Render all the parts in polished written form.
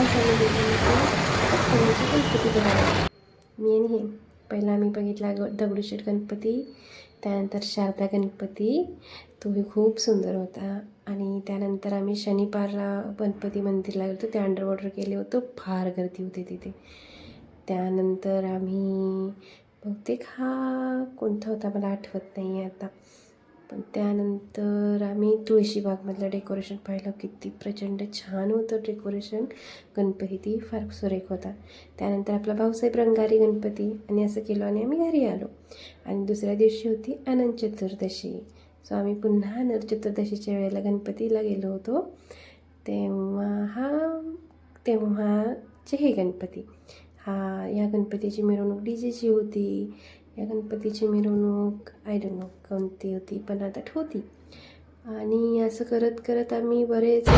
गणपती बघायला मी आणि हे पहिला आम्ही बघितला दगडूशेठ गणपती, त्यानंतर शारदा गणपती, तोही खूप सुंदर होता. आणि त्यानंतर आम्ही शनिपारला गणपती मंदिरला गेलो, ते अंडर वॉटर केले होतं, फार गर्दी होती तिथे. त्यानंतर आम्ही बहुतेक हा कोणता होता मला आठवत नाही आहे आता, पण त्यानंतर आम्ही तुळशीबागमधलं डेकोरेशन पाहिलं, किती प्रचंड छान होतं डेकोरेशन. गणपती फार सुरेख होता. त्यानंतर आपला भाऊसाहेब रंगारी गणपती, आणि असं केलं आणि आम्ही घरी आलो. आणि दुसऱ्या दिवशी होती अनंत चतुर्दशी. सो आम्ही पुन्हा अनंत चतुर्दशीच्या वेळेला गणपतीला गेलो होतो. तेव्हाचे हे गणपती, या गणपतीची मिरवणूक डीजेची होती. या गणपतीची मिरवणूक आय डोंट नो कोणती होती, पण आता होती. आणि असं करत करत आम्ही बरेच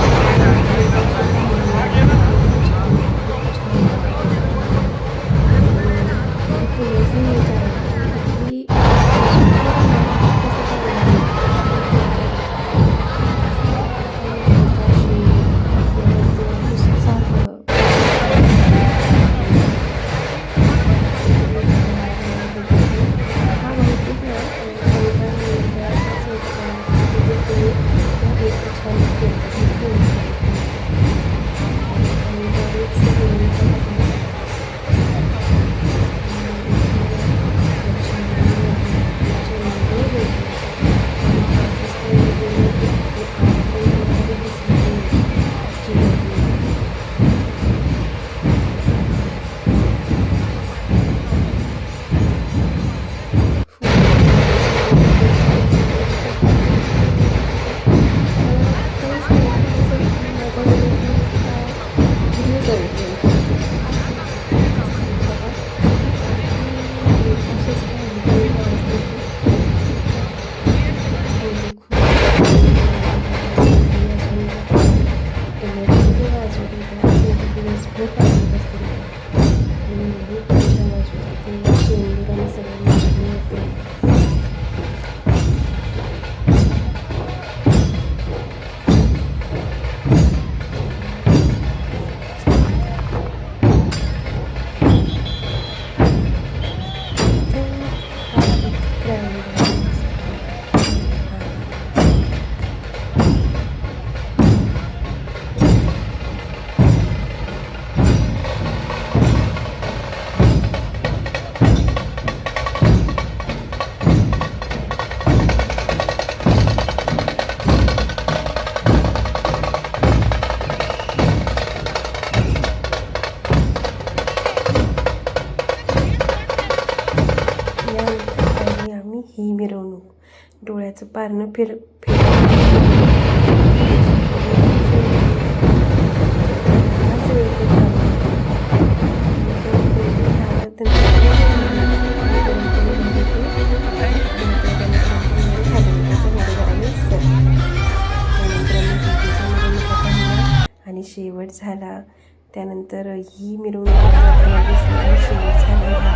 ही मिरवणूक डोळ्याचं पारणं फिर आणि शेवट झाला. त्यानंतर ही मिरवणूक शेवट झाला.